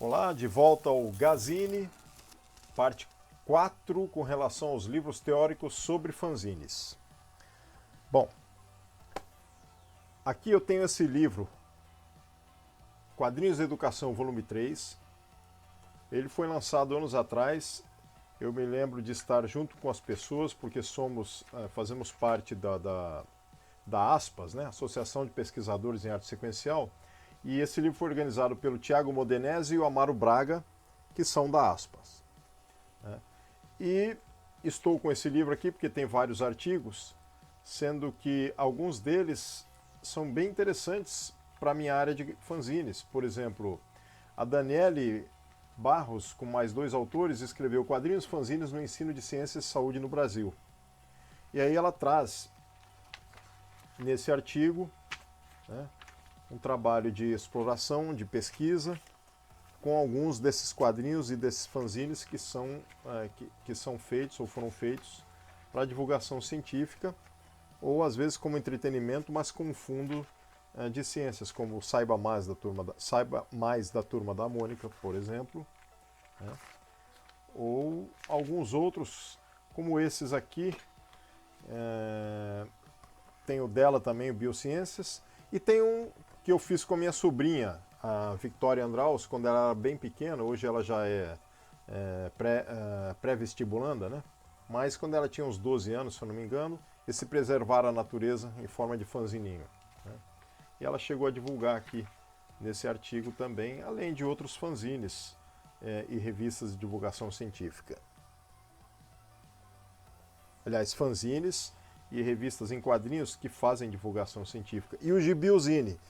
Olá, de volta ao Gazine, parte 4 com relação aos livros teóricos sobre fanzines. Bom, aqui eu tenho esse livro, Quadrinhos da Educação, volume 3. Ele foi lançado anos atrás. Eu me lembro de estar junto com as pessoas, porque fazemos parte da ASPAS, né? Associação de Pesquisadores em Arte Sequencial, e esse livro foi organizado pelo Tiago Modenese e o Amaro Braga, que são da ASPAS. E estou com esse livro aqui porque tem vários artigos, sendo que alguns deles são bem interessantes para a minha área de fanzines. Por exemplo, a Daniele Barros, com mais 2 autores, escreveu Quadrinhos Fanzines no Ensino de Ciências e Saúde no Brasil. E aí ela traz, nesse artigo, né, um trabalho de exploração, de pesquisa, com alguns desses quadrinhos e desses fanzines que são feitos ou foram feitos para divulgação científica, ou às vezes como entretenimento, mas com fundo de ciências, como Saiba Mais da Turma da Mônica, por exemplo, né? Ou alguns outros, como esses aqui. Tem o dela também, o Biociências, e tem um que eu fiz com a minha sobrinha, a Victoria Andraus, quando ela era bem pequena. Hoje ela já é pré-vestibulanda, né? Mas quando ela tinha uns 12 anos, se eu não me engano, esse Preservar a Natureza em forma de fanzininho, né? E ela chegou a divulgar aqui nesse artigo também, além de outros fanzines e revistas de divulgação científica. Aliás, fanzines e revistas em quadrinhos que fazem divulgação científica. E o Gibiuzine,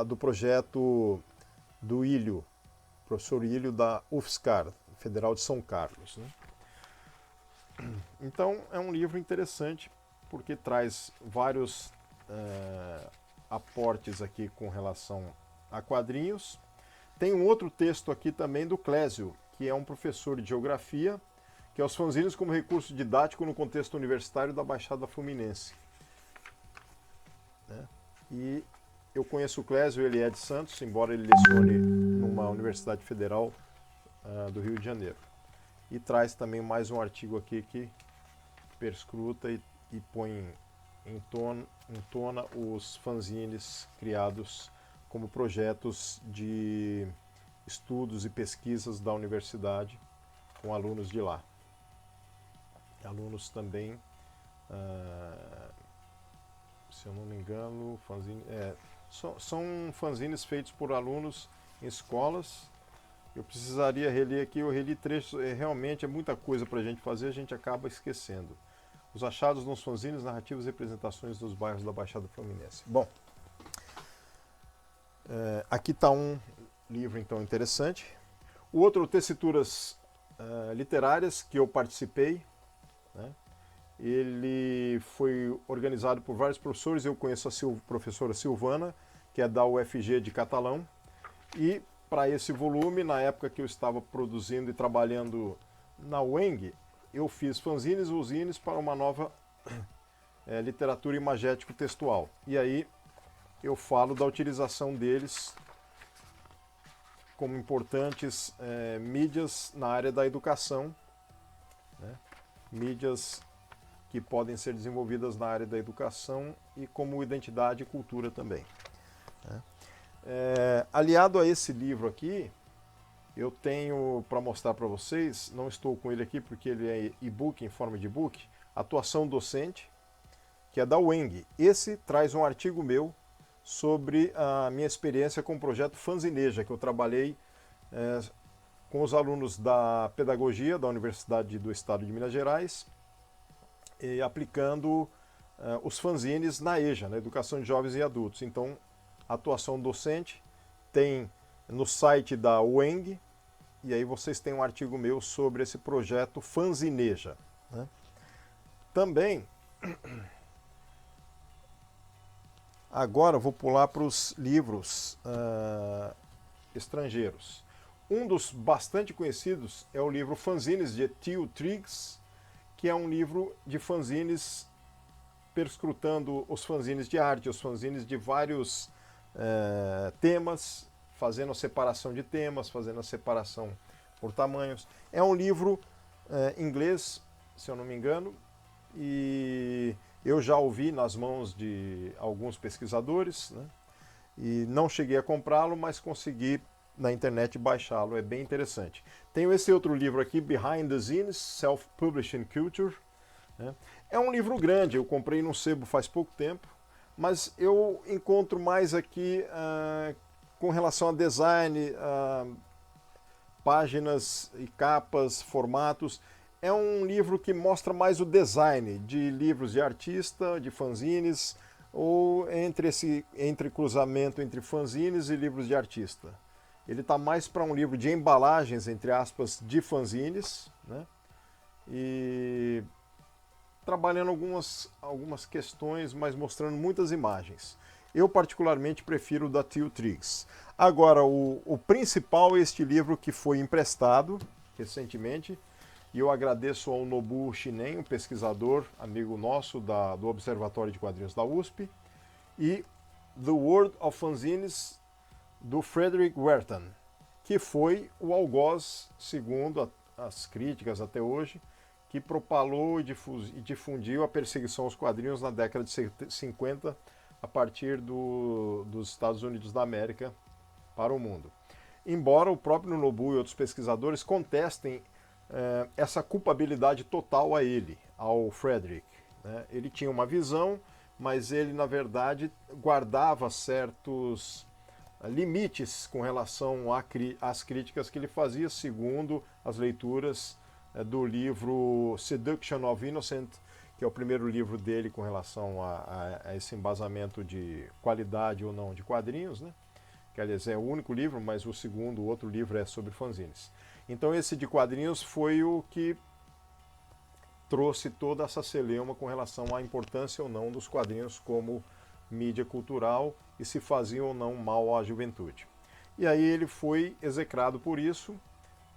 do projeto do Ilho, professor Ilho da UFSCar, Federal de São Carlos, né? Então é um livro interessante porque traz vários aportes aqui com relação a quadrinhos. Tem um outro texto aqui também do Clésio, que é um professor de geografia, que é os fanzines como recurso didático no contexto universitário da Baixada Fluminense, né? E eu conheço o Clésio, ele é de Santos, embora ele lecione numa universidade federal do Rio de Janeiro. E traz também mais um artigo aqui que perscruta e põe em tona os fanzines criados como projetos de estudos e pesquisas da universidade com alunos de lá. Alunos também, se eu não me engano, são fanzines feitos por alunos em escolas. Eu precisaria reler aqui, eu reli trechos, realmente é muita coisa para a gente fazer, a gente acaba esquecendo. Os achados nos fanzines, narrativas e representações dos bairros da Baixada Fluminense. Bom, aqui está um livro então interessante. O outro, Tessituras Literárias, que eu participei, né? Ele foi organizado por vários professores. Eu conheço a professora Silvana, que é da UFG de Catalão, e para esse volume, na época que eu estava produzindo e trabalhando na UENG, eu fiz fanzines e usines para uma nova literatura imagético textual. E aí eu falo da utilização deles como importantes mídias na área da educação, né? Mídias que podem ser desenvolvidas na área da educação e como identidade e cultura também, né? Aliado a esse livro aqui, eu tenho para mostrar para vocês, não estou com ele aqui porque ele é e-book, em forma de e-book, Atuação Docente, que é da UENG. Esse traz um artigo meu sobre a minha experiência com o projeto Fanzineja, que eu trabalhei com os alunos da Pedagogia da Universidade do Estado de Minas Gerais, e aplicando os fanzines na EJA, na Educação de Jovens e Adultos. Então, Atuação Docente tem no site da UENG, e aí vocês têm um artigo meu sobre esse projeto Fanzineja, né? Também, agora vou pular para os livros estrangeiros. Um dos bastante conhecidos é o livro Fanzines de Theo Triggs, que é um livro de fanzines perscrutando os fanzines de arte, os fanzines de vários temas, fazendo a separação de temas, fazendo a separação por tamanhos. É um livro inglês, se eu não me engano, e eu já ouvi nas mãos de alguns pesquisadores, né? E não cheguei a comprá-lo, mas consegui na internet baixá-lo, é bem interessante. Tenho esse outro livro aqui, Behind the Zines, Self-Publishing Culture, né? É um livro grande, eu comprei num sebo faz pouco tempo, mas eu encontro mais aqui com relação a design, páginas e capas, formatos. É um livro que mostra mais o design de livros de artista, de fanzines, ou entre cruzamento entre fanzines e livros de artista. Ele está mais para um livro de embalagens, entre aspas, de fanzines, né? E trabalhando algumas questões, mas mostrando muitas imagens. Eu particularmente prefiro o da Teal Triggs. Agora, o principal é este livro que foi emprestado recentemente, e eu agradeço ao Nobu Shinen, um pesquisador, amigo nosso do Observatório de Quadrinhos da USP, e The World of Fanzines, do Frederick Wertan, que foi o algoz, segundo as críticas até hoje, que propalou e difundiu a perseguição aos quadrinhos na década de 50, a partir dos Estados Unidos da América para o mundo. Embora o próprio Nobu e outros pesquisadores contestem essa culpabilidade total a ele, ao Frederick, né? Ele tinha uma visão, mas ele, na verdade, guardava certos limites com relação às críticas que ele fazia, segundo as leituras do livro Seduction of Innocent, que é o primeiro livro dele com relação a esse embasamento de qualidade ou não de quadrinhos, né? Que, aliás, é o único livro, mas o outro livro é sobre fanzines. Então esse de quadrinhos foi o que trouxe toda essa celeuma com relação à importância ou não dos quadrinhos como mídia cultural e se faziam ou não mal à juventude. E aí ele foi execrado por isso,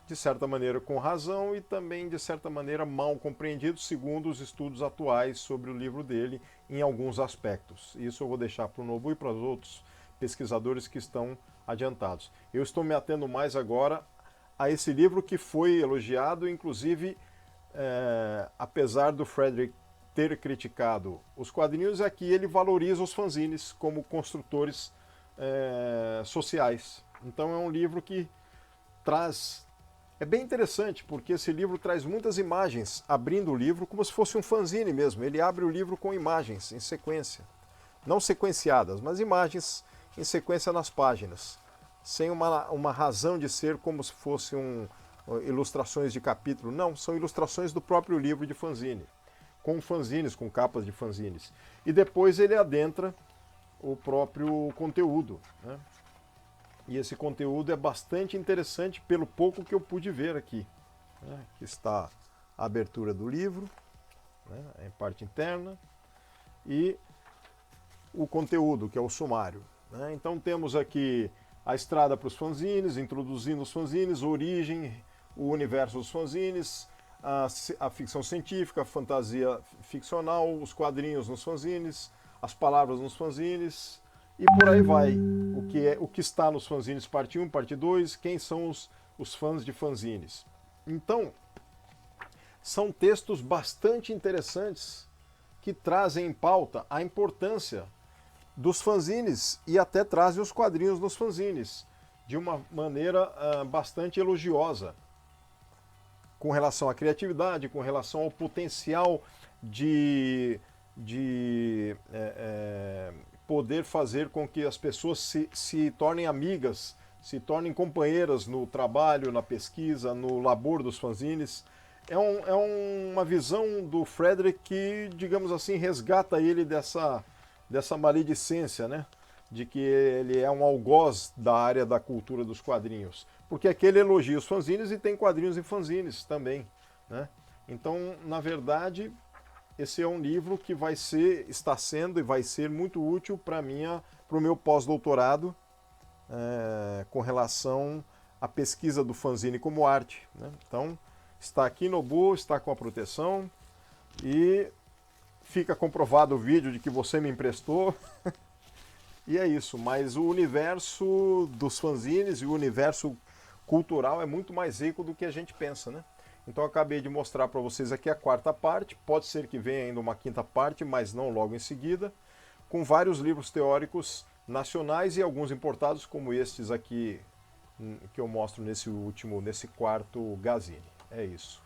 de certa maneira com razão e também de certa maneira mal compreendido, segundo os estudos atuais sobre o livro dele em alguns aspectos. Isso eu vou deixar para o Nobu e para os outros pesquisadores que estão adiantados. Eu estou me atendo mais agora a esse livro que foi elogiado, inclusive, apesar do Frederick ter criticado os quadrinhos, é que ele valoriza os fanzines como construtores sociais. Então é um livro que traz... É bem interessante, porque esse livro traz muitas imagens, abrindo o livro como se fosse um fanzine mesmo. Ele abre o livro com imagens em sequência. Não sequenciadas, mas imagens em sequência nas páginas. Sem uma razão de ser como se fossem ilustrações de capítulo. Não, são ilustrações do próprio livro de fanzine. Com fanzines, com capas de fanzines. E depois ele adentra o próprio conteúdo, né? E esse conteúdo é bastante interessante pelo pouco que eu pude ver aqui, né? Aqui está a abertura do livro, né? Em parte interna, e o conteúdo, que é o sumário, né? Então temos aqui a estrada para os fanzines, introduzindo os fanzines, a origem, o universo dos fanzines, a ficção científica, a fantasia ficcional, os quadrinhos nos fanzines, as palavras nos fanzines, e por aí vai. O que está nos fanzines parte 1, parte 2, quem são os fãs de fanzines. Então, são textos bastante interessantes que trazem em pauta a importância dos fanzines e até trazem os quadrinhos nos fanzines de uma maneira bastante elogiosa com relação à criatividade, com relação ao potencial de poder fazer com que as pessoas se tornem amigas, se tornem companheiras no trabalho, na pesquisa, no labor dos fanzines. É uma visão do Frederick que, digamos assim, resgata ele dessa maledicência, né? De que ele é um algoz da área da cultura dos quadrinhos. Porque aqui ele elogia os fanzines e tem quadrinhos e fanzines também, né? Então, na verdade, esse é um livro que está sendo e vai ser muito útil para o meu pós-doutorado com relação à pesquisa do fanzine como arte, né? Então, está aqui no Nobu, está com a proteção e fica comprovado o vídeo de que você me emprestou. E é isso, mas o universo dos fanzines e o universo cultural é muito mais rico do que a gente pensa, né? Então eu acabei de mostrar para vocês aqui a quarta parte, pode ser que venha ainda uma quinta parte, mas não logo em seguida, com vários livros teóricos nacionais e alguns importados, como estes aqui que eu mostro nesse quarto Gazini. É isso.